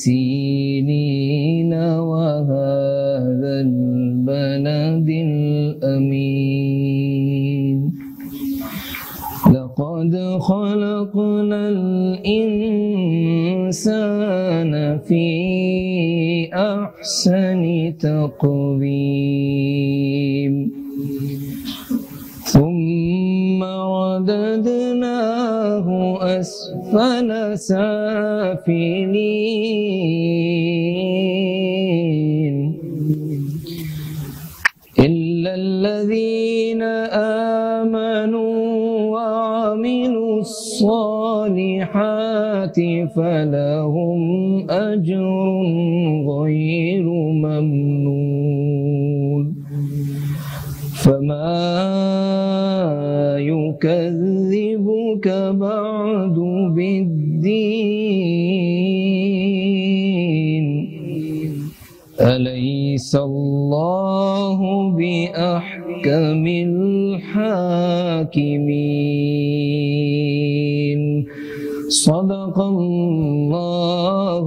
سينين وهذا البلد الأمين لقد خلقنا الإنسان في أحسن تقويم ثم رددناه أسفل سافلين إلا الذين آمنوا وعملوا الصالحات فلهم أجر غير ممنون فما يكذبك بعد بالدين أليس الله بأحكم الحاكمين صدق الله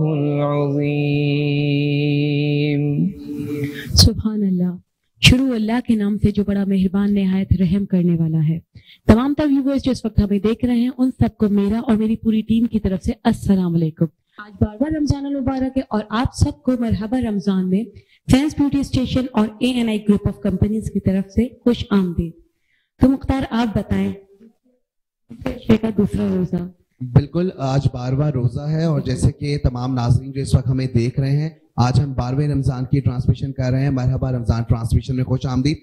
العظيم. سبحان اللہ. شروع اللہ کے نام سے جو بڑا مہربان نہایت رحم کرنے والا ہے. تمام ویورز جو اس وقت ہمیں دیکھ رہے ہیں ان سب کو میرا اور میری پوری ٹیم کی طرف سے السلام علیکم. آج بار بار رمضان المبارک ہے اور آپ سب کو مرحبا رمضان میں فینس بیوٹی اسٹیشن اور ANI گروپ آف کمپنیز کی طرف سے خوش آمدید. تو مختار آپ بتائیں کا دوسرا روزہ. بالکل آج 12واں روزہ ہے اور جیسے کہ تمام ناظرین جو اس وقت ہمیں دیکھ رہے ہیں آج ہم 12ویں رمضان کی ٹرانسمیشن کر رہے ہیں. مرحبا رمضان ٹرانسمیشن میں خوش آمدید.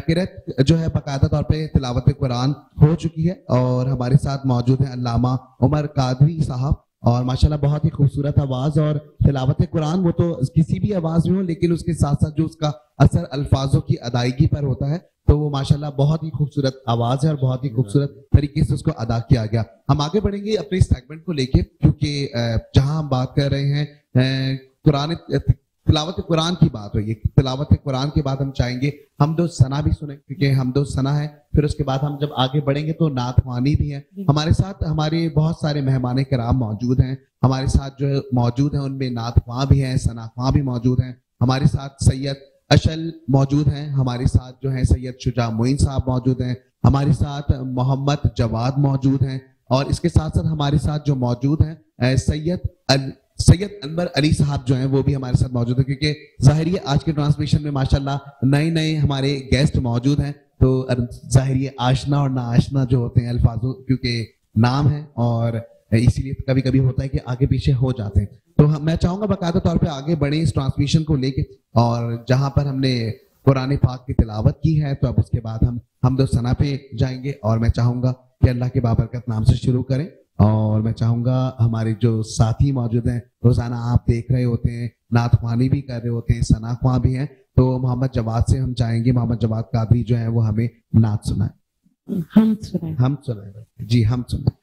قرأت جو ہے باقاعدہ طور پہ تلاوت قرآن ہو چکی ہے اور ہمارے ساتھ موجود ہیں علامہ عمر قادری صاحب اور ماشاءاللہ بہت ہی خوبصورت آواز اور تلاوت قرآن وہ تو کسی بھی آواز میں ہو لیکن اس کے ساتھ ساتھ جو اس کا اثر الفاظوں کی ادائیگی پر ہوتا ہے تو وہ ماشاءاللہ بہت ہی خوبصورت آواز ہے اور بہت ہی خوبصورت طریقے سے اس کو ادا کیا گیا. ہم آگے بڑھیں گے اپنے سیگمنٹ کو لے کے کیونکہ جہاں ہم بات کر رہے ہیں تلاوت قرآن کی بات ہوئی. تلاوت قرآن کے بعد ہم چاہیں گے حمد و ثنا بھی سنیں کیونکہ حمد و ثنا ہے. پھر اس کے بعد ہم جب آگے بڑھیں گے تو نعت خوانی بھی ہے. ہمارے ساتھ ہمارے بہت سارے مہمان کرام موجود ہیں. ہمارے ساتھ جو موجود ہیں ان میں نعت خواں بھی ہیں, ثنا خواں بھی موجود ہیں. ہمارے ساتھ سید اشل موجود ہیں. ہمارے ساتھ جو ہیں سید شجاع معین صاحب موجود ہیں. ہمارے ساتھ محمد جواد موجود ہیں اور اس کے ساتھ ساتھ ہمارے ساتھ جو موجود ہیں سید انور علی صاحب جو ہیں وہ بھی ہمارے ساتھ موجود ہیں کیونکہ ظاہری آج کے ٹرانسمیشن میں ماشاءاللہ نئے ہمارے گیسٹ موجود ہیں تو ظاہری آشنا اور نا آشنا جو ہوتے ہیں الفاظوں کیونکہ نام ہے اور اسی لیے کبھی کبھی ہوتا ہے کہ آگے پیچھے ہو جاتے ہیں. تو میں چاہوں گا باقاعدہ طور پہ آگے بڑھیں اس ٹرانسمیشن کو لے کے اور جہاں پر ہم نے قرآن پاک کی تلاوت کی ہے تو اب اس کے بعد ہم حمد و ثنا پہ جائیں گے اور میں چاہوں گا کہ اللہ کے بابرکت نام سے شروع کریں. اور میں چاہوں گا ہمارے جو ساتھی موجود ہیں روزانہ آپ دیکھ رہے ہوتے ہیں نعت خوانی بھی کر رہے ہوتے ہیں ثنا خواں بھی ہیں تو محمد جواد سے ہم چاہیں گے محمد جواد قادری جو ہیں وہ ہمیں نعت سنائیں. ہم سنائیں جی ہم سنائیں.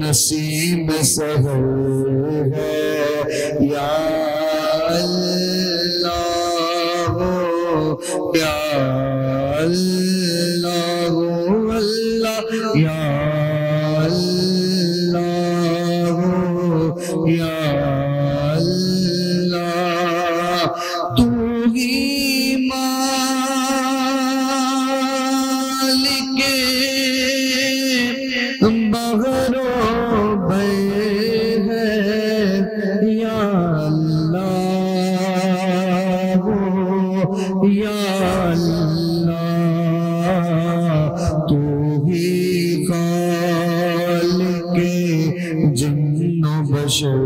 نسیم سحر ہے یا اللہ یا اللہ اللہ یا اللہ یا اللہ تو ہی مالک بغیر بشر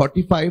45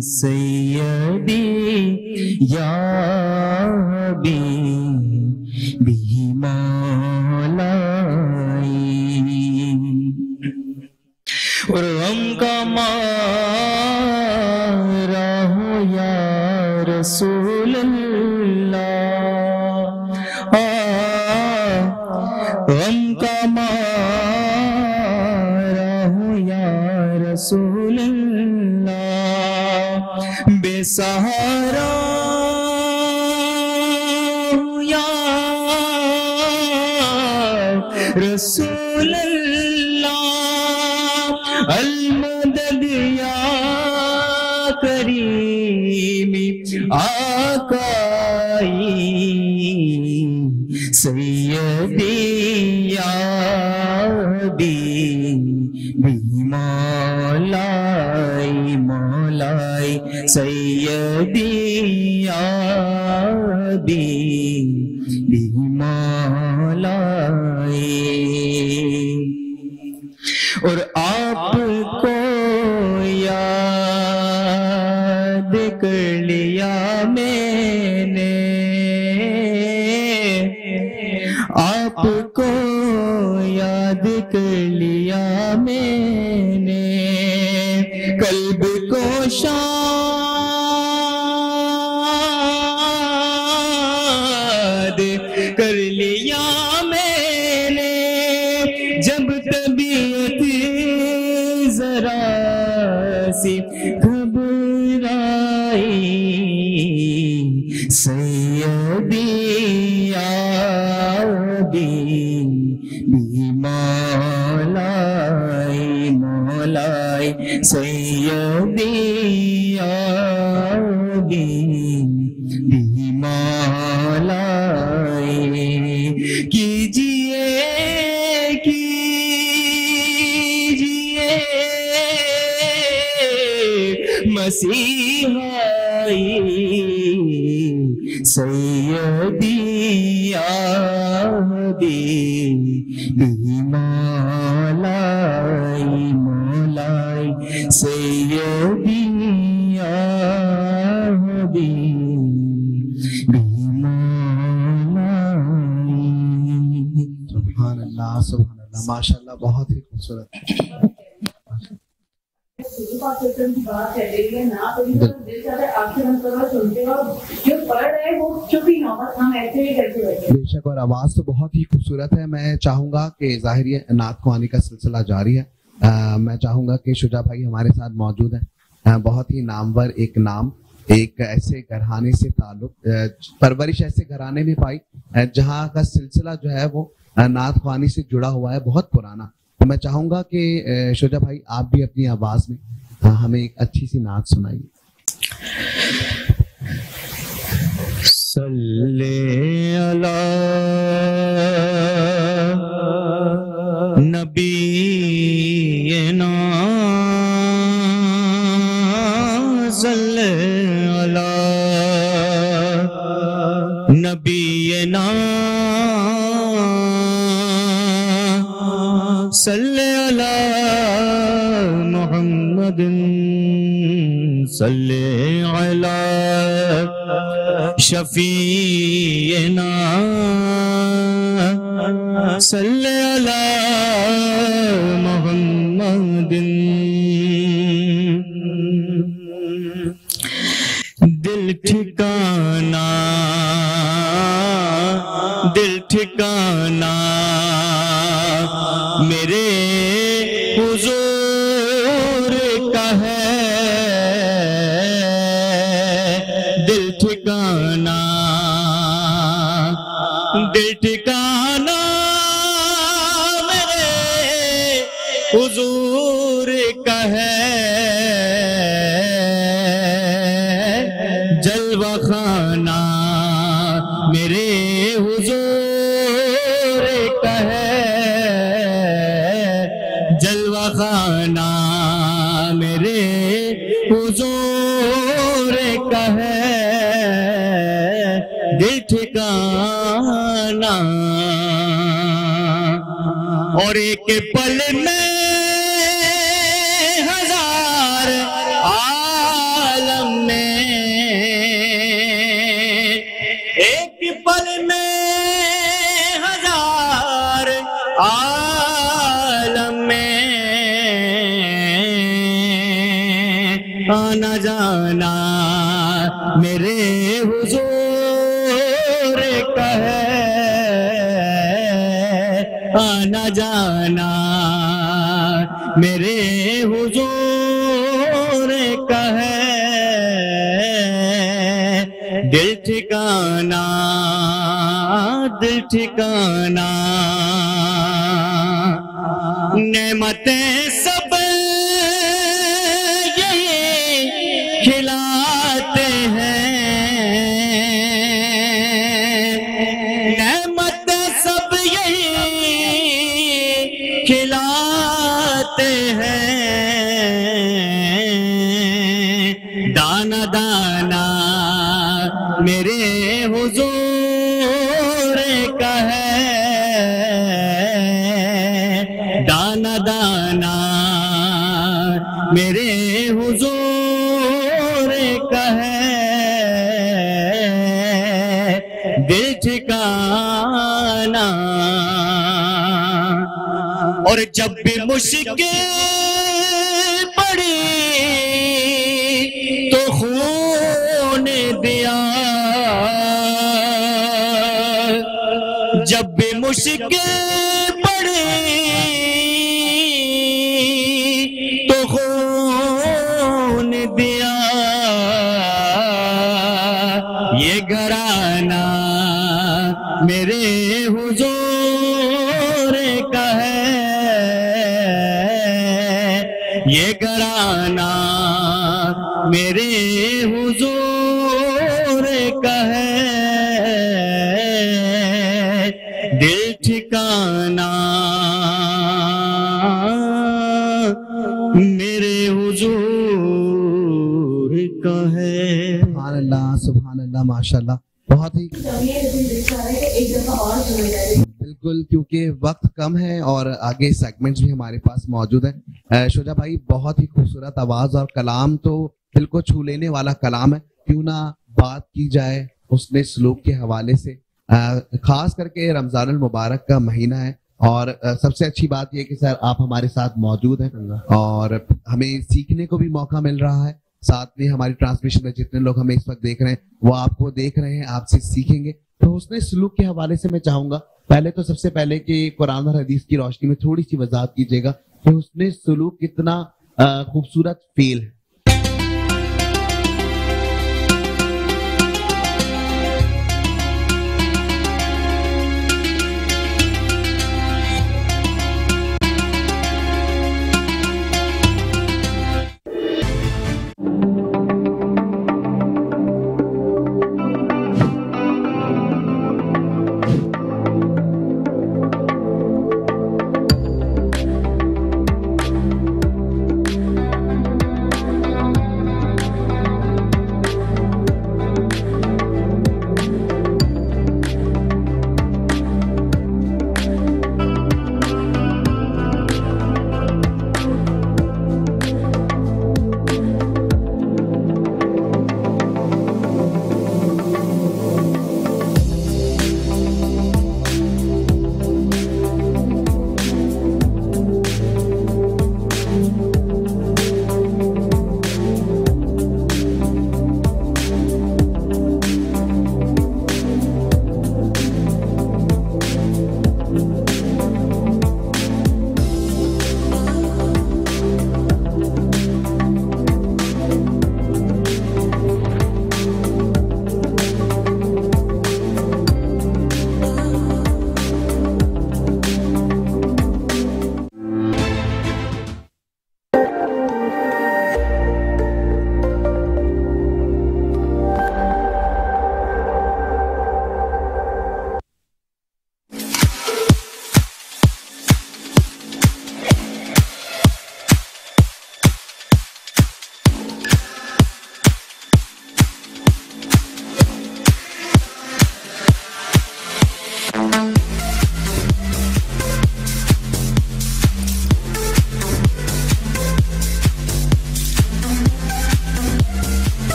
سیدی یا حبیبی مولائی اور غم کا مارا ہو یا رسول اللہ غم کا مارا ہو یا رسول اللہ بے سہارا یا رسول اللہ المدد یا کریم آقائی سیدی یا حبیبی مولائی مولائی سیدی یا حبیبی مولائی اور آپ کو یاد کر لیا میں نے آپ کو یاد کر لیا میں نے قلب کو شاد کر لیا میں نے جب طبیعت ذرا سی گھبرائی سیدی یا حبیبی مولائی مولائی سیدی یا حبیبی مولائی کیجئے مسیحائی سیدی یا حبیبی مولائی مولائی سیدی یا حبیبی مولائی سبحان اللہ سبحان اللہ ماشاء اللہ بہت ہی خوبصورت بے شک اور آواز تو بہت ہی خوبصورت ہے. میں چاہوں گا کہ ظاہر نعت خوانی کا سلسلہ جاری ہے. میں چاہوں گا کہ شجاع بھائی ہمارے ساتھ موجود ہیں. بہت ہی نامور ایک نام ایک ایسے گھرانے سے تعلق پرورش ایسے گھرانے میں پائی جہاں کا سلسلہ جو ہے وہ نعت خوانی سے جڑا ہوا ہے بہت پرانا. تو میں چاہوں گا کہ شجاع بھائی آپ بھی اپنی آواز میں ہمیں ایک اچھی سی نعت سنائیے. صلی علی نبینا صلی علی نبینا صلی علی محمد صلی علی شفیعنا صلی علی محمد دل ٹھکانا میرے حضور کا ہے دل ٹھکانا میرے حضور کا ہے جلوہ خانہ میرے حضور کا ہے جلوہ خانہ میرے حضور کا ہے دل ٹھکانا اور ایک پل میں ہزار عالم آنا جانا میرے حضور کا ہے، آنا جانا میرے حضور کا ہے، دل ٹھکانا دل ٹھکانا، نعمتیں سب یہی کھلاتے ہیں، نعمتیں سب یہی کھلاتے ہیں، دانا دانا میرے حضور کا ہے، دانا دانا میرے حضور کا ہے، دل ٹھکانا، اور جب بھی مشکل پڑی تو خون دیا، جب بھی مشکل پڑی تو خون دیا، یہ گھرانہ میرے حضور کا ہے، یہ گھرانہ میرے حضور کا ہے، دل ٹھکانا میرے حضور کا ہے۔ سبحان اللہ سبحان اللہ، ماشاءاللہ، بہت ہی بالکل، کیونکہ وقت کم ہے اور آگے سیگمنٹس بھی ہمارے پاس موجود ہیں۔ شجاع بھائی، بہت ہی خوبصورت آواز اور کلام تو دل کو چھو لینے والا کلام ہے، کیوں نہ بات کی جائے حسن سلوک کے حوالے سے، خاص کر کے رمضان المبارک کا مہینہ ہے، اور سب سے اچھی بات یہ کہ سر آپ ہمارے ساتھ موجود ہیں اور ہمیں سیکھنے کو بھی موقع مل رہا ہے، ساتھ میں ہماری ٹرانسمیشن میں جتنے لوگ ہمیں اس وقت دیکھ رہے ہیں وہ آپ کو دیکھ رہے ہیں، آپ سے سیکھیں گے۔ تو حسن سلوک کے حوالے سے میں چاہوں گا پہلے تو سب سے پہلے کہ قرآن اور حدیث کی روشنی میں تھوڑی سی وضاحت کیجیے گا کہ حسن سلوک کتنا خوبصورت فیل ہے۔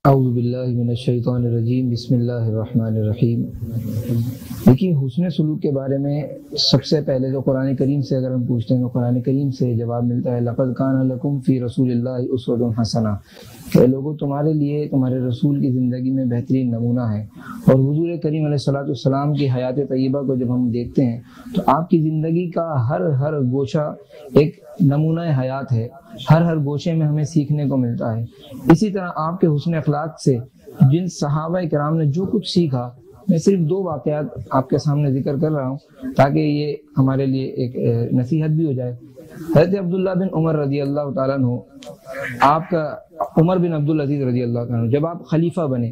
اعوذ باللہ من الشیطان الرجیم، بسم اللہ الرحمن الرحیم۔ دیکھیے حسن سلوک کے بارے میں سب سے پہلے تو قرآن کریم سے اگر ہم پوچھتے ہیں تو قرآن کریم سے جواب ملتا ہے لقد کان لکم فی رسول اللہ اسوۃ حسنہ، کہ لوگوں تمہارے لیے تمہارے رسول کی زندگی میں بہترین نمونہ ہے۔ اور حضور کریم علیہ الصلوۃ والسلام کی حیات طیبہ کو جب ہم دیکھتے ہیں تو آپ کی زندگی کا ہر گوشہ ایک نمونہ حیات ہے، ہر گوشے میں ہمیں سیکھنے کو ملتا ہے۔ اسی طرح آپ کے حسن اخلاق سے جن صحابہ کرام نے جو کچھ سیکھا، میں صرف 2 واقعات آپ کے سامنے ذکر کر رہا ہوں تاکہ یہ ہمارے لیے ایک نصیحت بھی ہو جائے۔ حضرت عبداللہ بن عمر رضی اللہ تعالیٰ عنہ، آپ کا عمر بن عبدالعزیز رضی اللہ تعالیٰ عنہ، جب آپ خلیفہ بنے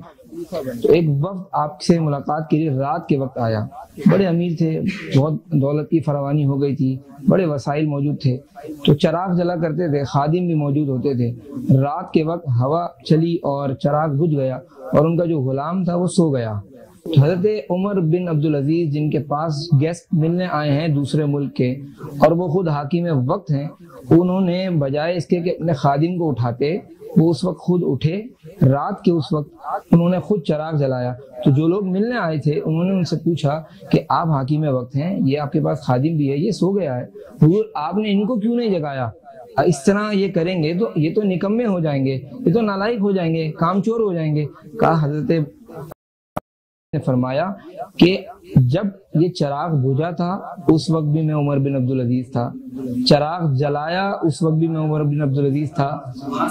تو ایک وفد آپ سے ملاقات کے لیے رات کے وقت آیا۔ بڑے امیر تھے، بہت دولت کی فراوانی ہو گئی تھی، بڑے وسائل موجود تھے، تو چراغ جلا کرتے تھے، خادم بھی موجود ہوتے تھے۔ رات کے وقت ہوا چلی اور چراغ بجھ گیا اور ان کا جو غلام تھا وہ سو گیا۔ تو حضرت عمر بن عبدالعزیز جن کے پاس گیسٹ ملنے آئے ہیں دوسرے ملک کے اور وہ خود حاکم وقت ہیں، انہوں نے بجائے اس کے کہ اپنے خادم کو اٹھاتے، وہ اس وقت خود اٹھے، رات کے اس وقت انہوں نے خود چراغ جلایا۔ تو جو لوگ ملنے آئے تھے انہوں نے ان سے پوچھا کہ آپ حاکم وقت ہیں، یہ آپ کے پاس خادم بھی ہے، یہ سو گیا ہے، حضور آپ نے ان کو کیوں نہیں جگایا؟ اس طرح یہ کریں گے تو یہ تو نکمے ہو جائیں گے، یہ تو نالائق ہو جائیں گے، کام چور ہو جائیں گے۔ کہا حضرت نے فرمایا کہ جب یہ چراغ بجھا تھا اس وقت بھی میں عمر بن عبدالعزیز تھا، چراغ جلایا اس وقت بھی میں عمر بن عبدالعزیز تھا،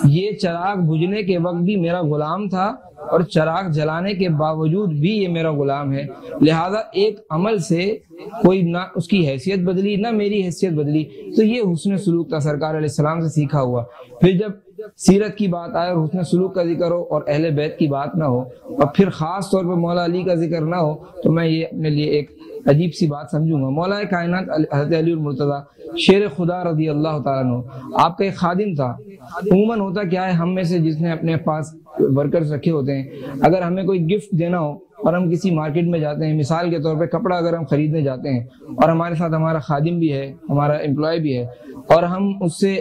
یہ چراغ بجھنے کے وقت بھی میرا غلام تھا اور چراغ جلانے کے باوجود بھی یہ میرا غلام ہے۔ لہذا ایک عمل سے کوئی نہ اس کی حیثیت بدلی نہ میری حیثیت بدلی، تو یہ حسن سلوک تھا سرکار علیہ السلام سے سیکھا ہوا۔ پھر جب سیرت کی بات آئے اور حسن سلوک کا ذکر ہو اور اہل بیت کی بات نہ ہو اور پھر خاص طور پر مولا علی کا ذکر نہ ہو تو میں یہ اپنے لیے ایک عجیب سی بات سمجھوں گا۔ مولا کائنات حضرت علی المرتضیٰ شیر خدا رضی اللہ تعالیٰ عنہ آپ کا ایک خادم تھا۔ عموماً ہوتا کیا ہے، ہم میں سے جس نے اپنے پاس ورکرز رکھے ہوتے ہیں، اگر ہمیں کوئی گفٹ دینا ہو اور ہم کسی مارکیٹ میں جاتے ہیں، مثال کے طور پہ کپڑا اگر ہم خریدنے جاتے ہیں اور ہمارے ساتھ ہمارا خادم بھی ہے، ہمارا امپلائی بھی ہے، اور ہم اس سے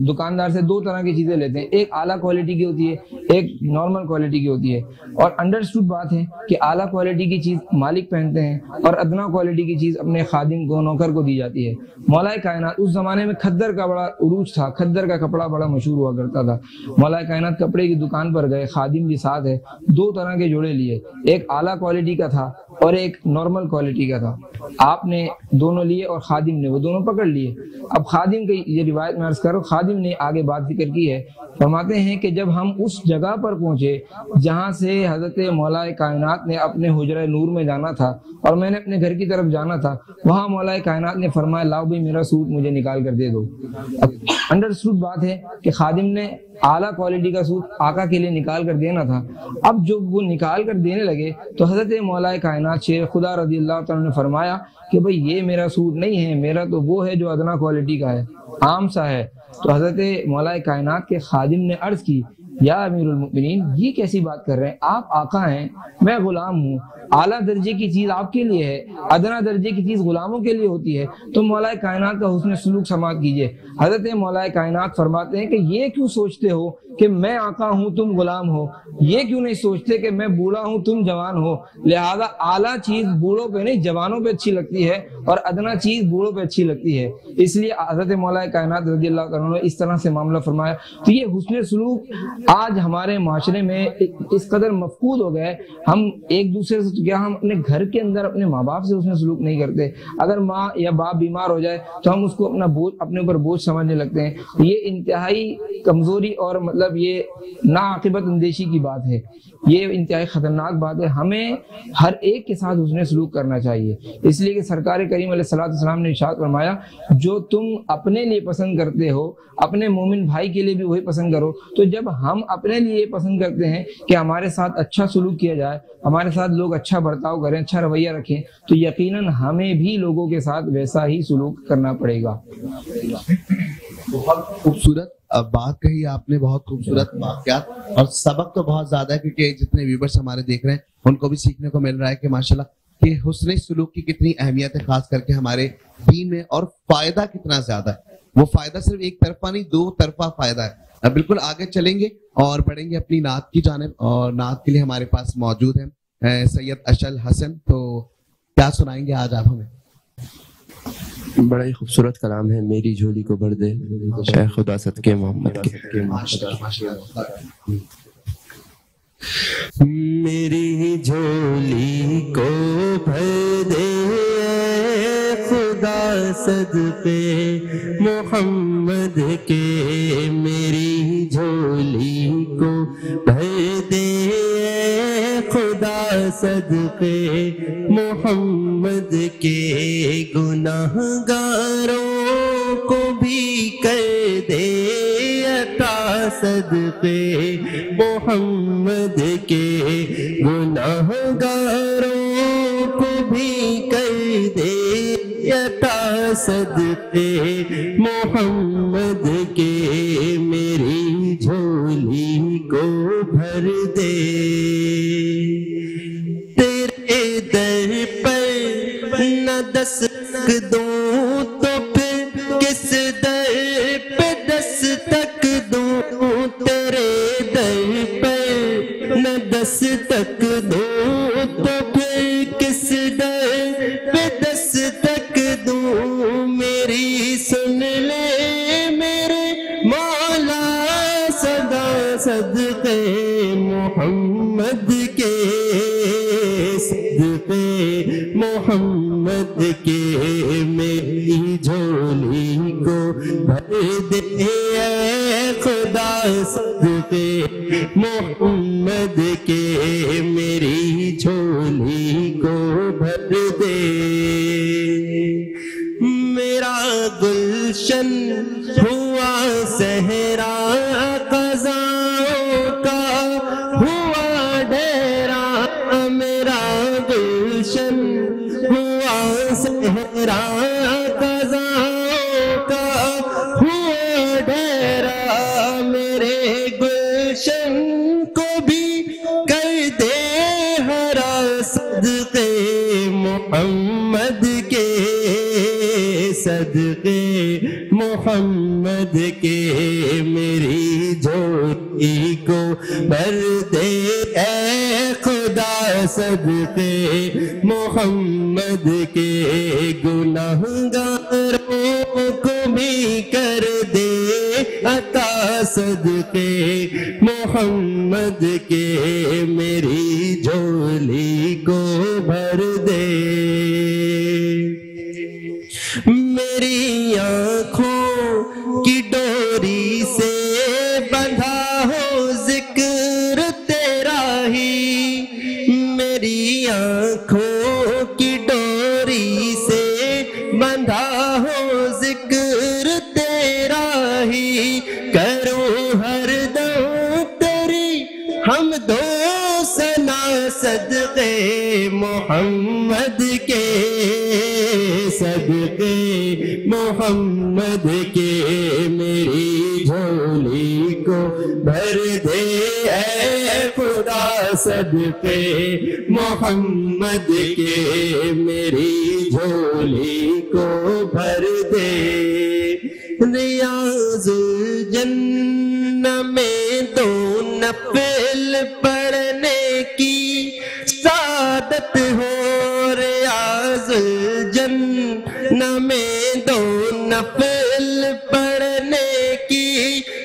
دکاندار سے 2 طرح کی چیزیں لیتے ہیں، ایک اعلیٰ کوالٹی کی ہوتی ہے، ایک نارمل کوالٹی کی ہوتی ہے، اور انڈرسٹوڈ بات ہے کہ اعلیٰ کوالٹی کی چیز مالک پہنتے ہیں اور ادنا کوالٹی کی چیز اپنے خادم کو، نوکر کو دی جاتی ہے۔ مولا کائنات اس زمانے میں کھدر کا بڑا عروج تھا، کھدر کا کپڑا بڑا مشہور ہوا کرتا تھا۔ مولا کائنات کپڑے کی دکان پر گئے، خادم بھی ساتھ ہے، 2 طرح کے جوڑے لیے، ایک اعلیٰ کوالٹی کا تھا اور ایک نارمل کوالٹی کا تھا۔ آپ نے دونوں لیے اور خادم نے وہ دونوں پکڑ لیے۔ اب خادم کی یہ روایت میں عرض کروں، خادم نے آگے بات ذکر کی ہے، فرماتے ہیں کہ جب ہم اس جگہ پر پہنچے جہاں سے حضرت مولا کائنات نے اپنے حجرہ نور میں جانا تھا اور میں نے اپنے گھر کی طرف جانا تھا، وہاں مولا کائنات نے فرمایا لاؤ بھائی میرا سوٹ مجھے نکال کر دے دو۔ انڈرسٹوڈ بات ہے کہ خادم نے اعلیٰ کوالٹی کا سوٹ آقا کے لیے نکال کر دینا تھا۔ اب جب وہ نکال کر دینے لگے تو حضرت مولا کائنات شیر خدا رضی اللہ تعالیٰ نے فرمایا کہ بھئی یہ میرا سوٹ نہیں ہے، میرا تو وہ ہے جو ادنا کوالٹی کا ہے، عام سا ہے۔ تو حضرت مولا کائنات کے خادم نے عرض کی یا امیر المؤمنین یہ کیسی بات کر رہے ہیں، آپ آقا ہیں، میں غلام ہوں، اعلیٰ درجے کی چیز آپ کے لیے ہے، ادنا درجے کی چیز غلاموں کے لیے ہوتی ہے، تو مولا کائنات کا حسن سلوک سماعت کیجئے۔ حضرت مولا کائنات فرماتے ہیں کہ یہ کیوں سوچتے ہو کہ میں آقا ہوں تم غلام ہو، یہ کیوں نہیں سوچتے کہ میں بوڑھا ہوں تم جوان ہو، لہذا اعلیٰ چیز بوڑھوں پہ نہیں جوانوں پہ اچھی لگتی ہے اور ادنا چیز بوڑھوں پہ اچھی لگتی ہے، اس لیے حضرت مولا کائنات رضی اللہ عنہ نے اس طرح سے معاملہ فرمایا۔ تو یہ حسن سلوک آج ہمارے معاشرے میں اس قدر مفقود ہو گئے، ہم ایک دوسرے سے کیا ہم اپنے گھر کے اندر اپنے ماں باپ سے حسن سلوک نہیں کرتے، اگر ماں یا باپ بیمار ہو جائے تو ہم اس کو اپنے اوپر بوجھ سمجھنے لگتے ہیں، یہ انتہائی کمزوری اور مطلب یہ ناعاقبت اندیشی کی بات ہے، یہ انتہائی خطرناک بات ہے۔ ہمیں ہر ایک کے ساتھ حسن سلوک کرنا چاہیے، اس لیے کہ سرکار کریم علیہ الصلوۃ والسلام نے ارشاد فرمایا جو تم اپنے لیے پسند کرتے ہو اپنے مومن بھائی کے لیے بھی وہی پسند کرو۔ تو جب ہم اپنے لیے پسند کرتے ہیں کہ ہمارے ساتھ اچھا سلوک کیا جائے، ہمارے ساتھ لوگ اچھا برتاؤ کریں، اچھا رویہ رکھیں، تو یقیناً ہمیں بھی لوگوں کے ساتھ ویسا ہی سلوک کرنا پڑے گا۔ بہت خوبصورت بات کہی آپ نے، بہت خوبصورت واقعات اور سبق تو بہت زیادہ ہے، کیونکہ جتنے ویورز ہمارے دیکھ رہے ہیں ان کو بھی سیکھنے کو مل رہا ہے کہ ماشاءاللہ کہ حسن سلوک کی کتنی اہمیت ہے، خاص کر کے ہمارے دین میں، اور فائدہ کتنا زیادہ ہے۔ وہ فائدہ صرف ایک طرفہ نہیں، 2 طرفہ فائدہ ہے۔ اب بالکل آگے چلیں گے اور بڑھیں گے اپنی نعت کی جانب, اور نعت کے لیے ہمارے پاس موجود ہیں سید اشل حسن. تو کیا سنائیں گے آج آپ ہمیں؟ بڑا ہی خوبصورت کلام ہے. میری جھولی کو بھر دے شیخ خدا صدقے محمد کے. میری جھولی کو بھر دے خدا صدقے محمد کے. میری جھولی کو بھر دے خدا صدقے محمد کے. گناہ گاروں کو بھی کر دے عطا صدقے محمد کے. گناہ گاروں کو بھی کر دے عطا صدقے محمد کے. میری جھولی کو بھر دے تیرے در پر نہ دستک دوں تو پھر کس در پہ دستک دوں. تیرے در پر نہ دستک دوں تو پھر کس در پہ دستک دوں. میری سن لے میرے مولا صدا صدقے محمد کے. صدقے محمد کے. میری جھولی کو بھر دے اے خدا صدقے محمد کے. میری جھولی کو بھر دے. میرا گلشن ہوا صحرا خزاں کا ہوا ڈیرا. میرا گلشن ہوا صحرا خزاں کا ہوا ڈیرا. میرے گلشن کو بھی کر دے ہرا صدقے محمد کے. صدقے محمد کے. میری جھولی کو بھر دے اے خدا صدقے محمد کے. گناہ گاروں کو بھی کر دے عطا صدقے محمد کے. میری جھولی کو بھر دے. میری آنکھوں کی ڈوری سے بندھا ہو ذکر تیرا ہی. میری آنکھوں کی ڈوری سے بندھا ہو ذکر تیرا ہی. کروں ہر دم تیری حمد و ثنا صدقے محمد کے. صدقے محمد کے. میری جھولی کو بھر دے اے خدا صدقے محمد کے. میری جھولی کو بھر دے. ریاض الجنہ میں دو نفل پڑھنے کی سعادت ہو. ریاض الجنہ میں دو نفل پڑھنے کی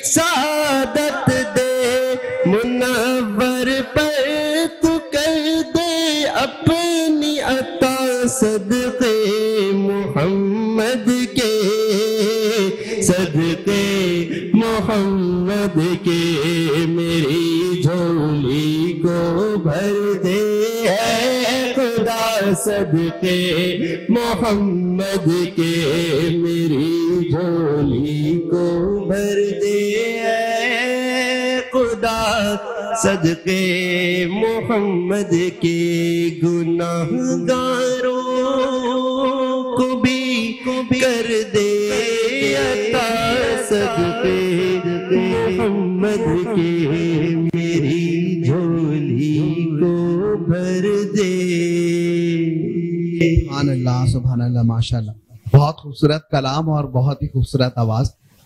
سعادت دے. منور پر تو کر دے اپنی عطا صدقے محمد کے. صدقے محمد کے. میری جھولی کو بھر دے اے خدا صدقے محمد کے. میری جھولی کو بھر دے اے خدا صدقے محمد کے. گناہ گاروں کو بھی کر دے عطا صدقے محمد کے. میری جھولی کو بھر دے. سبحان اللہ سبحان اللہ ماشاء اللہ. بہت خوبصورت کلام اور بہت ہی خوبصورت آواز.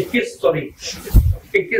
21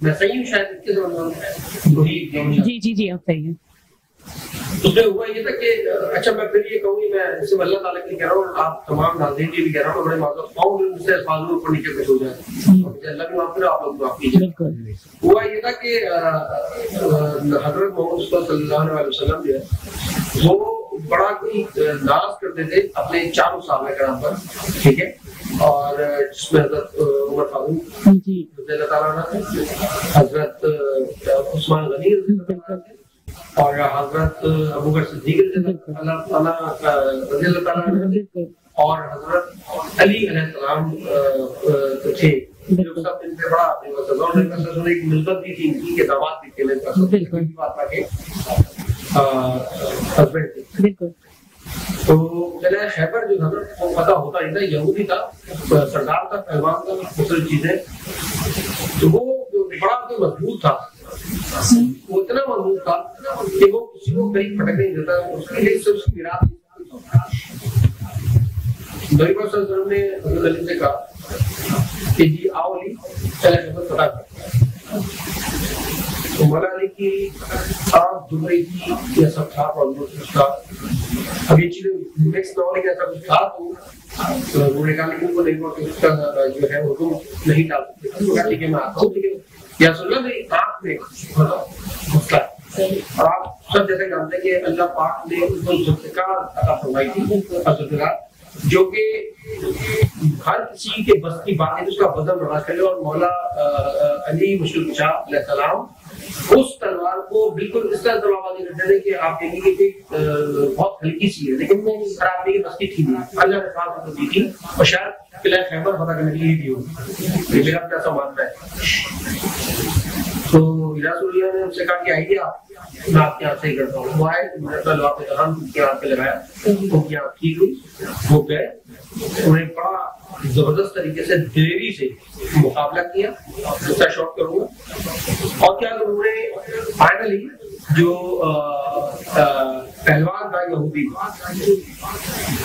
میں صحیح ہوں شاید اس کے سمجھ جی جی جی آپ صحیح ہیں. اس میں ہوا یہ تھا کہ اچھا میں پھر یہ کہوں گی میں صرف اللہ تعالیٰ کے لیے کہہ رہا ہوں, آپ تمام ناظرین کے لیے کہہ رہا ہوں, بڑے معذرت خواہ سے فاضل اوپر نیچے کچھ ہو جائے, اللہ بھی معاف کرے آپ لوگ معاف کیجیے. ہوا یہ تھا کہ حضرت محمد صلی اللہ علیہ وسلم جو ہے وہ بڑا کوئی ناز کرتے تھے اپنے چاروں صحابہ کرام پر, ٹھیک ہے, اور جس میں حضرت عمر فاروق رضی اللہ تعالیٰ عنہ, حضرت عثمان غنی رضی اللہ تعالیٰ عنہ, اور حضرت ابو بکر صدیق رضی اللہ تعالیٰ عنہ, اور حضرت علی علیہ السلام تھے جو سب ان پہ بڑا ایک نسبت بھی تھی, ان کے دعوات بھی تھے, بات آ کے ہسبینڈ تھے. تو قلعہ خیبر جو تھا نا وہ پتہ ہوتا نہیں تھا, یہودی تھا, سردار تھا, پہلوان تھا, مختلف چیزیں, تو وہ بڑا مضبوط تھا, وہ اتنا مضبوط تھا کہ وہ کسی کو کہیں پھٹک نہیں دیتا, اس کے لیے صرف میراث. نبی پاک صلی اللہ علیہ وسلم نے حضرت علی سے کہا کہ جی آؤ علی قلعہ خیبر فتح کرو. تو مولا علی کی آنکھ دھل رہی تھی, یہ سب تھا, کچھ تھا, اب یہ چیزیں مکس نہ ہونے کے ایسا کچھ تھا, تو وہ نے کہا لیکن وہ نہیں ہوا کہ اس کا جو ہے حکم نہیں ڈال سکتے. ٹھیک ہے میں آتا ہوں, لیکن یا رسول اللہ میری آنکھ میں مسئلہ ہے, اور آپ سب جیسے جانتے ہیں کہ اللہ پاک نے ان کو ذوالفقار عطا فرمائی تھی, ذوالفقار جو کہ ہر کسی کے بس کی بات ہے اس کا وزن برداشت کرے, اور مولا علی مشکل کشا علیہ السلام اس تلوار کو بالکل اس طرح دروازہ کرتے تھے کہ آپ کہیں گے کہ بہت ہلکی سی ہے, لیکن وہ خراب نہیں, بس کی تھی نہیں, اللہ نے خاص کو دی تھی, اور شاید قلعہ خیبر فتح کرنے کے لیے دی ہوگی, میرا اپنا ایسا ماننا ہے. تو رسول اللہ نے ان سے کہا کہ آئیے میں آپ کے یہاں سے ہی کرتا ہوں. وہ آئے, میں نے تلوار پہ دہان کے ہاتھ پہ لگایا, ان کی آنکھ ٹھیک ہوئی, وہ گئے, انہیں بڑا زبردست طریقے سے دلیری سے مقابلہ کیا, اس کا شوق کروں گا. اور کیا انہوں نے فائنلی جو پہلوان تھا یہودی,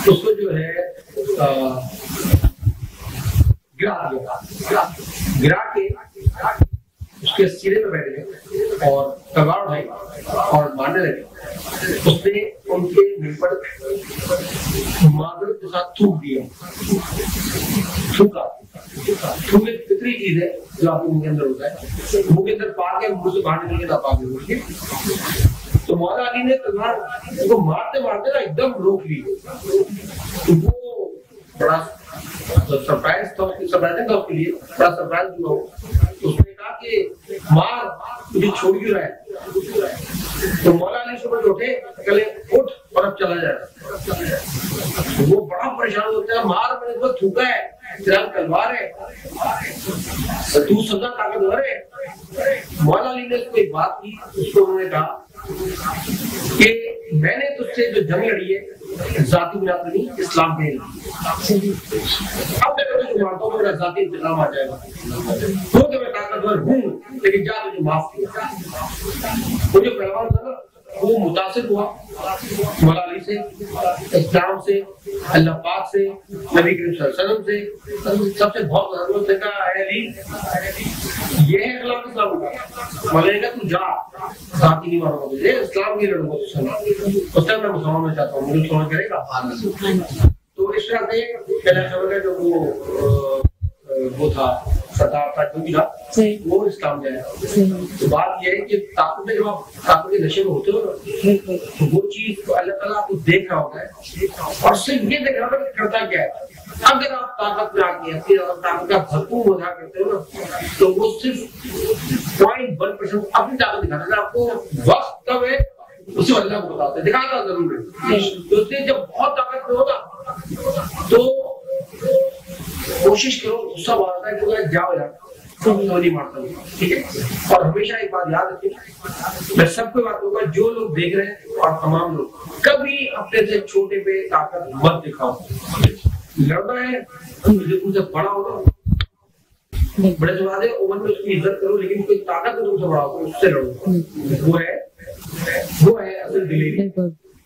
اس کو جو ہے گرا کے اس کے سینے میں بیٹھ گئے اور تلوار اٹھائی اور مارنے لگے. اس نے ان کے منہ پر معذرت کے ساتھ تھوک دیا, تھوکا. تھوک ایک فطری چیز ہے جو آپ کے منہ کے اندر ہوتا ہے, منہ کے اندر پاک ہے, منہ سے باہر نکل کے تھا پاک ہے. تو مولا علی نے تلوار کو مارتے مارتے نا ایک دم روک لی. وہ بڑا سرپرائز تھا, سرپرائزنگ تھا اس کے لیے, بڑا سرپرائز ہوا. اس نے کہا کہ مار تجھے چھوڑ کیوں رہا ہے. تو مولا علی صبح اٹھے, کہے اٹھ اور اب چلا جائے. وہ بڑا پریشان ہوتا ہے, مار میں نے تو تھوکا ہے, تیرا تلوار ہے, تو سزا طاقتور ہے. مولا علی نے اس کو ایک بات کی, اس کو انہوں نے کہا کہ میں نے تجھ سے جو جنگ لڑی ہے ذاتی بنیاد پر نہیں, اسلام پہ. اب میں تجھے مانتا ہوں میرا ذاتی انتقام آ جائے گا, تو کہ میں طاقتور ہوں, لیکن جا تجھے معاف کیا. وہ جو پہلوان تھا نا وہ متاثر ہوا مولا علی سے, اسلام سے, اللہ پاک سے, نبی کریم صلی اللہ علیہ وسلم سے, سب سے بہت ضرورت سے کہا اے علی یہ ہے اخلاق اسلام کا. مولا علی کہا تو جا, ذاتی نہیں مانوں گا تجھے, اسلام کی لڑوں گا تجھ سے. اس ٹائم میں مسلمان ہونا چاہتا ہوں, مجھے سمجھ کرے گا. تو اس طرح سے قلعہ خیبر کا جو وہ تھا سردار تھا, جو بھی تھا, وہ اسلام میں آیا. تو بات یہ ہے کہ طاقت میں جب آپ طاقت کے نشے میں ہوتے ہو نا, تو وہ چیز اللہ تعالیٰ آپ کو دیکھ رہا ہوتا ہے, اور صرف یہ دیکھ رہا ہوتا ہے کہ کرتا کیا ہے. اگر آپ طاقت میں آ کے اپنی طاقت کا بھرپور مظاہرہ کرتے ہو نا, تو وہ صرف 0.1% اپنی طاقت دکھاتا ہے. آپ کو وقت کب ہے اسے اللہ کو بتاتے ہیں, دکھاتا ضرور ہے. تو اس لیے جب بہت طاقت میں ہوگا تو کوشش کرو, غصہ بڑھتا ہے کہ جاؤ یار, تو نہیں مارتا ہوں, ٹھیک ہے. اور ہمیشہ ایک بات یاد رکھیں, میں سب کو بات کروں گا, جو لوگ دیکھ رہے ہیں اور تمام لوگ, کبھی اپنے سے چھوٹے پہ طاقت مت دکھاؤ. لڑنا ہے جو تم سے بڑا ہوگا, بڑے سے بات ہے عمر میں اس کی عزت کرو, لیکن کوئی طاقت تم سے بڑا ہوگا اس سے لڑو. وہ ہے اصل دلیری.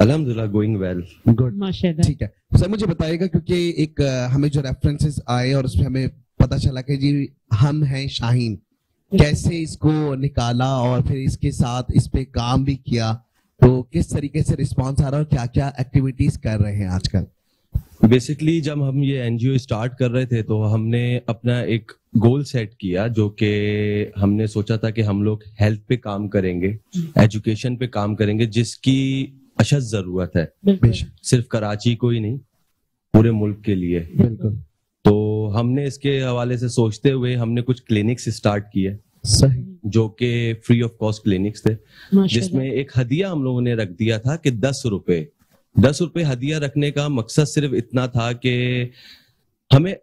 الحمدللہ گوئنگ ویل. گڈ. ماشاءاللہ. ٹھیک ہے سر, مجھے بتائیے گا کیونکہ ایک ہمیں جو ریفرنسز آئے اور اس میں ہمیں پتا چلا کہ جی ہم ہیں شاہین, کیسے اس کو نکالا اور پھر اس کے ساتھ اس پہ کام بھی کیا, تو کس طریقے سے رسپانس آ رہا ہے اور کیا کیا ایکٹیویٹیز کر رہے ہیں آج کل؟ بیسکلی جب ہم یہ این جی او اسٹارٹ کر رہے تھے تو ہم نے اپنا ایک گول سیٹ کیا, جو کہ ہم نے سوچا تھا کہ ہم لوگ ہیلتھ پہ کام کریں گے, ایجوکیشن پہ کام کریں گے, جس کی اشد ضرورت ہے, صرف کراچی کو ہی نہیں پورے ملک کے لیے. بالکل. تو ہم نے اس کے حوالے سے سوچتے ہوئے ہم نے کچھ کلینکس اسٹارٹ کیے, صحیح, جو کہ فری آف کاسٹ کلینکس تھے, جس میں ایک ہدیہ ہم لوگوں نے رکھ دیا تھا کہ 10 روپے ہدیہ رکھنے کا مقصد صرف اتنا تھا کہ ہمیں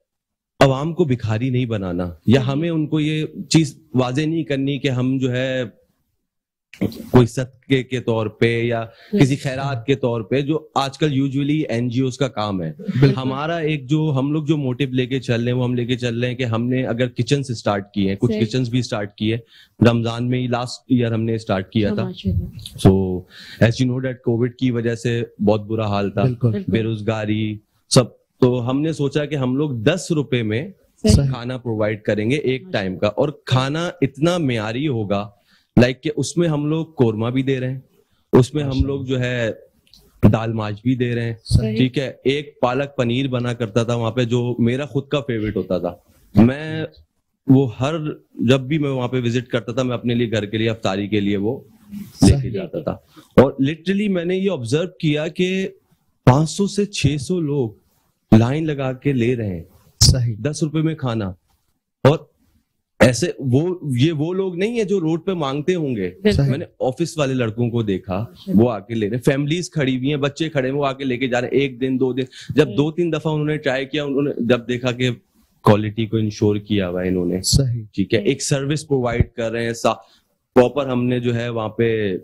عوام کو بھکاری نہیں بنانا, یا ہمیں ان کو یہ چیز واضح نہیں کرنی کہ ہم جو ہے کوئی صدقے کے طور پہ یا کسی خیرات کے طور پہ, جو آج کل یوزولی این جی اوز کا کام ہے. ہمارا ایک جو ہم لوگ جو موٹیو لے کے چل رہے ہیں وہ ہم لے کے چل رہے ہیں کہ ہم نے اگر کچن سے اسٹارٹ کیے ہیں, کچھ کچنز بھی اسٹارٹ کیے رمضان میں ہی, لاسٹ ایئر ہم نے اسٹارٹ کیا تھا. So as you know that covid کی وجہ سے بہت برا حال تھا, بے روزگاری سب, تو ہم نے سوچا کہ ہم لوگ 10 روپے میں کھانا پرووائڈ کریں گے ایک ٹائم کا, اور کھانا اتنا معیاری ہوگا لائک کہ اس میں ہم لوگ قورمہ بھی دے رہے ہیں, اس میں ہم لوگ جو ہے دال ماج بھی دے رہے ہیں. ٹھیک ہے, ایک پالک پنیر بنا کرتا تھا وہاں پہ جو میرا خود کا فیوریٹ ہوتا تھا, میں وہ جب بھی میں وہاں پہ وزٹ کرتا تھا میں اپنے لیے گھر کے لیے افطاری کے لیے وہ لے کے جاتا تھا. اور لٹرلی میں نے یہ آبزرو کیا کہ 500 سے 600 لوگ لائن لگا کے لے رہے ہیں 10 روپے میں کھانا. اور ایسے وہ لوگ نہیں ہے جو روڈ پہ مانگتے ہوں گے, میں نے آفس والے لڑکوں کو دیکھا وہ آ کے لے رہے, فیملیز کھڑی ہوئی ہیں, بچے کھڑے ہیں, وہ آ کے لے کے جا رہے ہیں, 1 دن 2 دن. جب 2-3 دفعہ انہوں نے ٹرائی کیا, انہوں نے جب دیکھا کہ کوالٹی کو انشور کیا ہوا ہے انہوں نے, ٹھیک ہے, ایک سروس پرووائڈ کر رہے ہیں پراپر. ہم نے جو ہے وہاں پہ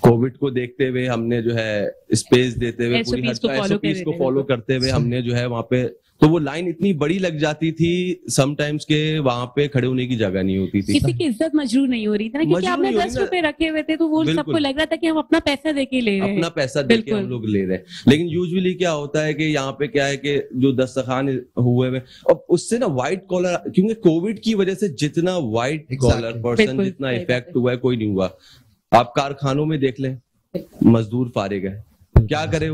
کووڈ کو دیکھتے ہوئے ہم نے جو ہے اسپیس دیتے ہوئے پوری SOPs کو فالو کرتے ہوئے ہم نے جو ہے وہاں پہ, تو وہ لائن اتنی بڑی لگ جاتی تھی سم ٹائمز کے وہاں پہ کھڑے ہونے کی جگہ نہیں ہوتی تھی, کسی کی عزت مجرور نہیں ہو رہی تھی نا, کیونکہ آپ نے 10 روپے رکھے ہوئے تھے تو وہ سب کو لگ رہا تھا کہ ہم اپنا پیسہ دے کے لے رہے ہیں, اپنا پیسہ دے کے ہم لوگ لے رہے ہیں. لیکن یوزولی کیا ہوتا ہے کہ یہاں پہ کیا ہے کہ جو دسترخوان ہوئے ہوئے, اور اس سے نا وائٹ کالر, کیونکہ کووڈ کی وجہ سے جتنا وائٹ کالر پرسن جتنا افیکٹ ہوا ہے کوئی نہیں ہوا. آپ کارخانوں میں دیکھ لیں, مزدور فارغ ہے, کیا کرے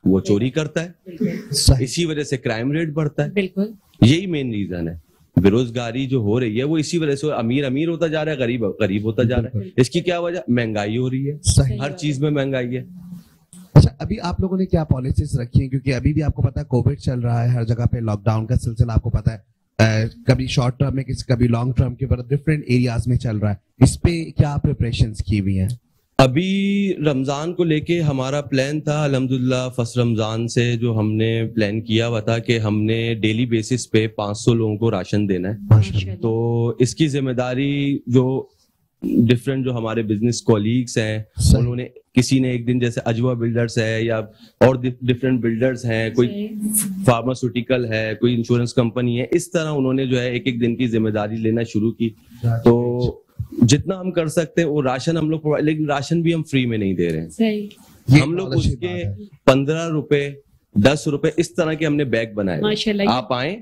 وہ چوری کرتا ہے, اسی وجہ سے کرائم ریٹ بڑھتا ہے. یہی مین ریزن ہے, بے روزگاری جو ہو رہی ہے وہ اسی وجہ سے, امیر ہوتا جا رہا ہے, غریب ہوتا جا رہا ہے. اس کی کیا وجہ؟ مہنگائی ہو رہی ہے, ہر چیز میں مہنگائی ہے. اچھا, ابھی آپ لوگوں نے کیا پالیسیز رکھی ہیں, کیونکہ ابھی بھی آپ کو پتا ہے کووڈ چل رہا ہے, ہر جگہ پہ لاک ڈاؤن کا سلسلہ آپ کو پتا ہے, کبھی شارٹ ٹرم میں کبھی لانگ ٹرم کے اوپر ڈفرینٹ ایریاز میں چل رہا ہے, اس پہ کیا پریپریشنز کی ہوئی ہیں؟ ابھی رمضان کو لے کے ہمارا پلان تھا الحمدللہ, فرسٹ رمضان سے جو ہم نے پلان کیا ہوا تھا کہ ہم نے ڈیلی بیسس پہ 500 لوگوں کو راشن دینا ہے. تو اس کی ذمہ داری جو ڈفرینٹ جو ہمارے بزنس کولیگس ہیں انہوں نے, کسی نے ایک دن جیسے اجوا بلڈرز ہے یا اور ڈفرینٹ بلڈرز ہیں, کوئی فارماسیوٹیکل ہے, کوئی انشورنس کمپنی ہے, اس طرح انہوں نے جو ہے ایک دن کی ذمہ داری لینا شروع کی. تو جتنا ہم کر سکتے ہیں وہ راشن ہم لوگ, لیکن راشن بھی ہم فری میں نہیں دے رہے ہیں, ہم لوگ اس کے 15 روپے 10 روپے اس طرح کے ہم نے بیگ بنائے. آپ آئیں,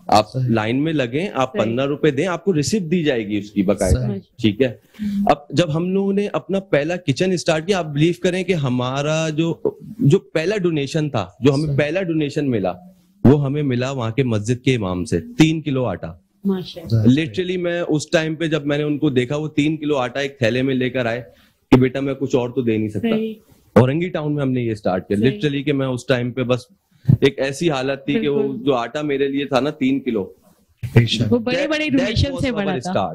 آپ لائن میں لگیں, آپ 15 روپے دیں, آپ کو ریسیپٹ دی جائے گی اس کی باقاعدہ, ٹھیک ہے. اب جب ہم لوگوں نے اپنا پہلا کچن اسٹارٹ کیا, آپ بلیو کریں کہ ہمارا جو پہلا ڈونیشن تھا, جو ہمیں پہلا ڈونیشن ملا, وہ ہمیں ملا وہاں کے مسجد کے امام سے 3 کلو آٹا. لٹرلی میں اس ٹائم پہ جب میں نے ان کو دیکھا, وہ 3 کلو آٹا ایک تھیلے میں لے کر آئے کہ بیٹا میں کچھ اور تو دے نہیں سکتا. اورنگی ٹاؤن میں ہم نے یہ اسٹارٹ کیا لٹرلی, کہ میں اس ٹائم پہ بس ایک ایسی حالت تھی کہ وہ جو آٹا میرے لیے تھا نا 3 کلو, وہ بڑے بڑے ڈونیشن سے بڑا تھا,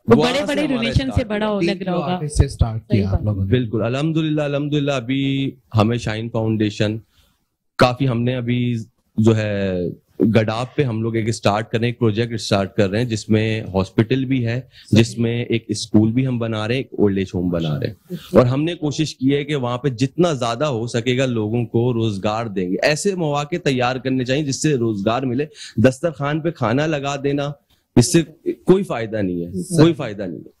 وہ بڑے ڈونیشن سے بڑا لگ رہا ہوگا. بالکل, الحمدللہ ابھی ہمیں شائن فاؤنڈیشن کافی, ہم نے ابھی جو ہے گڈاپ پہ ہم لوگ ایک اسٹارٹ کر رہے ہیں, ایک پروجیکٹ اسٹارٹ کر رہے ہیں جس میں ہاسپٹل بھی ہے, جس میں ایک اسکول بھی ہم بنا رہے ہیں, ایک اولڈ ایج ہوم بنا رہے ہیں. اور ہم نے کوشش کی ہے کہ وہاں پہ جتنا زیادہ ہو سکے گا لوگوں کو روزگار دیں گے. ایسے مواقع تیار کرنے چاہیے جس سے روزگار ملے. دسترخوان پہ کھانا لگا دینا, اس سے کوئی فائدہ نہیں ہے, کوئی فائدہ نہیں ہے.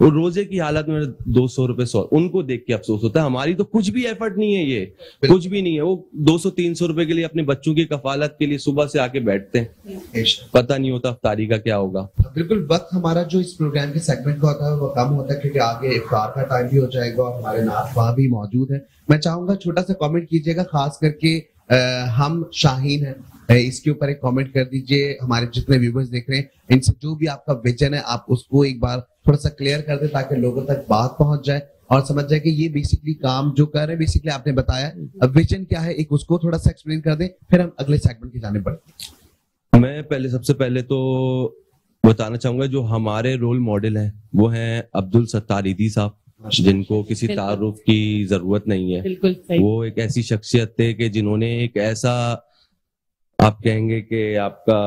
وہ روزے کی حالت میں 200 روپے 100 ان کو دیکھ کے افسوس ہوتا ہے. ہماری تو کچھ بھی ایفرٹ نہیں ہے, یہ کچھ بھی نہیں ہے. وہ 200-300 روپے کے لیے اپنے بچوں کی کفالت کے لیے صبح سے آ کے بیٹھتے ہیں, پتہ نہیں ہوتا افطاری کا کیا ہوگا. بالکل وقت ہمارا جو اس پروگرام کے سیگمنٹ کا ہوتا ہے وہ کم ہوتا ہے کیونکہ آگے افطار کا ٹائم بھی ہو جائے گا اور ہمارے نعت خواہ بھی موجود ہیں. میں چاہوں گا چھوٹا سا کامنٹ کیجیے گا, خاص کر کے ہم شاہین ہیں, اس کے اوپر ایک کامنٹ کر دیجئے. ہمارے جتنے ویورز دیکھ رہے ہیں ان سے جو بھی آپ کا ویژن ہے آپ اس کو ایک بار تھوڑا سا کلیئر کر دیں تاکہ لوگوں تک بات پہنچ جائے اور سمجھ جائے کہ یہ بیسکلی کام جو کر رہے ہیں بیسکلی آپ نے بتایا اب ویژن کیا ہے, ایک اس کو تھوڑا سا ایکسپلین کر دیں پھر ہم اگلے سیگمنٹ کی جانب بڑھتے ہیں. میں سب سے پہلے تو بتانا چاہوں گا جو ہمارے رول ماڈل ہیں وہ ہیں عبدالستار ایدھی صاحب, جن کو کسی تعارف کی ضرورت نہیں ہے. وہ ایک ایسی شخصیت تھے کہ جنہوں نے ایک ایسا آپ کہیں گے کہ آپ کا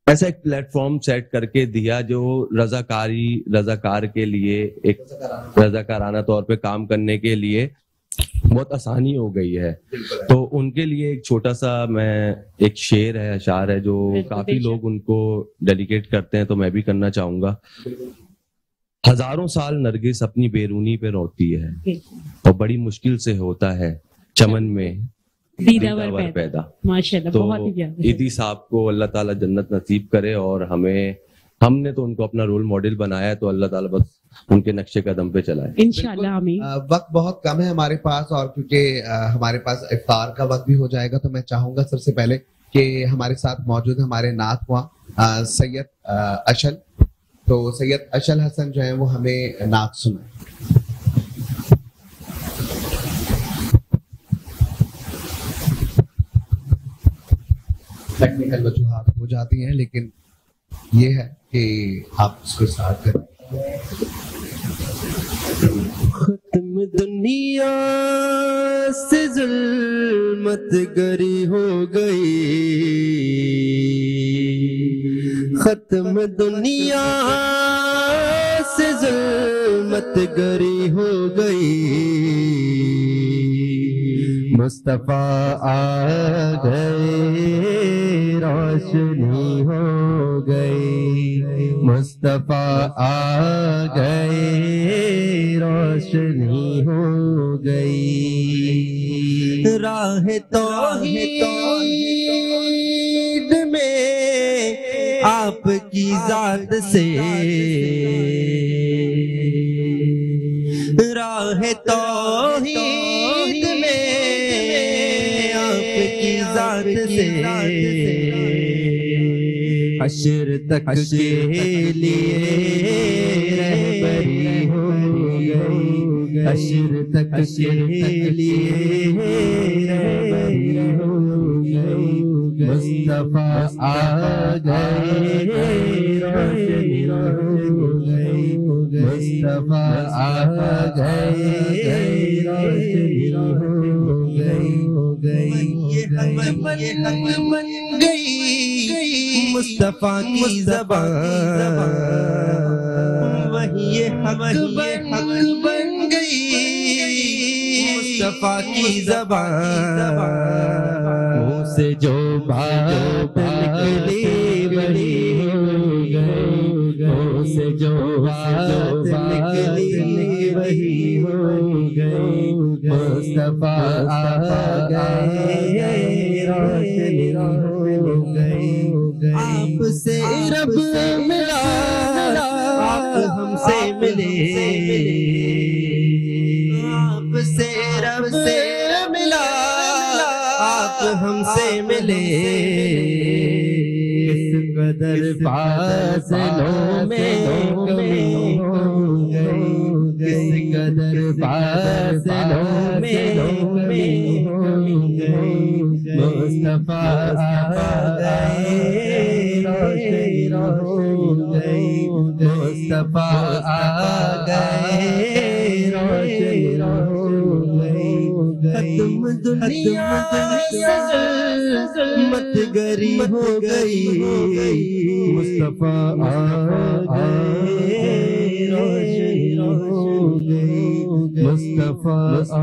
ایسا ایک پلیٹ فارم سیٹ کر کے دیا جو رضاکار کے لیے ایک رضاکارانہ طور پہ کام کرنے کے لیے بہت آسانی ہو گئی ہے. تو ان کے لیے ایک چھوٹا سا میں ایک شعر ہے, اشعار ہے جو کافی لوگ ان کو ڈیڈیکیٹ کرتے ہیں, تو میں بھی کرنا چاہوں گا. ہزاروں سال نرگس اپنی بیرونی پہ روتی ہے اور بڑی مشکل سے ہوتا ہے چمن میں دیداور پیدا. تو ایدھی صاحب کو اللہ تعالیٰ جنت نصیب کرے اور ہم نے تو ان کو اپنا رول ماڈل بنایا ہے, تو اللہ تعالیٰ بس ان کے نقشے قدم پہ چلائے انشاءاللہ. آمین. وقت بہت کم ہے ہمارے پاس اور کیونکہ ہمارے پاس افطار کا وقت بھی ہو جائے گا تو میں چاہوں گا سب سے پہلے کہ ہمارے ساتھ موجود ہیں ہمارے نعت خواہ سید اشل. تو سید اشل حسن جو ہیں وہ ہمیں نعت سنائیں. ٹیکنیکل وجوہات ہو جاتی ہیں لیکن یہ ہے کہ آپ اس کو اسٹارٹ کریں. ختم دنیا سے ظلمت گری ہو گئی, ختم دنیا سے ظلمت گری ہو گئی, مصطفیٰ آ گئے روشنی ہو گئی, مصطفیٰ آ گئے روشنی ہو گئی. راہ توحید میں آپ کی ذات سے, راہ توحید میں آپ کی ذات سے, حشر تک کے لیے رہبری ہو گئی, حشر تک کے لیے رہبری ہو گئی, مصطفیٰ آ گئے روشنی ہو گئی, مصطفیٰ آ گئے روشنی ہو گئی. یہ حق بن گئی مصطفیٰ کی زبان, وہی حق بن گئی مصطفیٰ کی زبان. منہ سے جو بات نکلی وہی ہو گئی, منہ سے جو بات نکلی وہی ہو گئی, مصطفیٰ آ گئے روشنی ہو گئی. آپ سے رب ملا آپ ہم سے ملے, آپ سے رب سے ملا آپ ہم سے ملے, کس قدر فاصلوں میں کمی ہو گئی, کس قدر فاصلوں میں کمی ہو گئی, مصطفیٰ آ گئے روشنی ہو گئی, مصطفیٰ آ گئے روشنی ہو گئی. ختم دنیا ظلمت گری ہو گئی, مصطفیٰ آ گئے روشنی ہو گئی, مصطفیٰ آ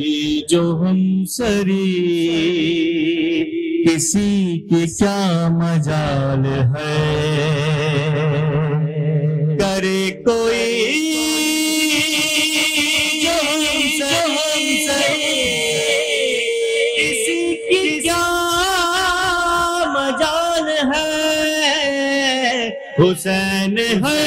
کوئی جو ہم سری، کسی کی کیا مجال ہے، کرے کوئی جو ہم سری، کسی کی کیا مجال ہے، حسین ہے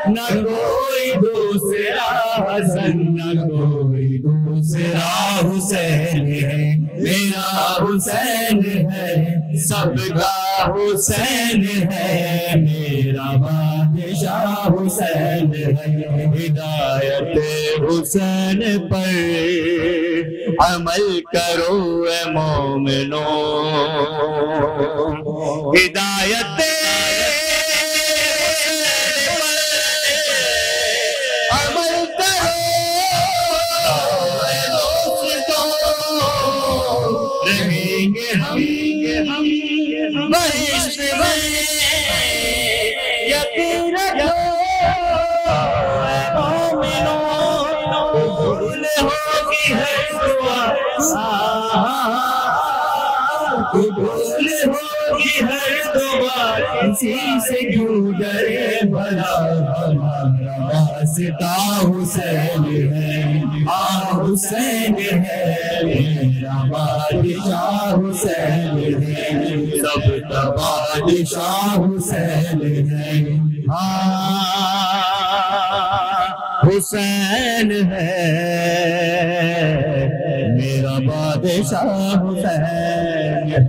نہ کوئی دوسرا حسن، نہ کوئی دوسرا حسین ہے، میرا حسین ہے، سب کا حسین ہے، میرا بادشاہ حسین ہے، ہدایت حسین پر عمل کرو اے مومنو، ہدایت بہشت میں یقین رکھو مومنوں، قبول ہوگی ہر دعا، قبول ہوگی ہر دعا، کسی سے کیوں ڈرے بھلا، ہمارا واسطہ حسین ہے، حسین ہے، میرا بادشاہ حسین ہے، سب کا بادشاہ حسین ہے، حسین ہے، میرا بادشاہ حسین ہے۔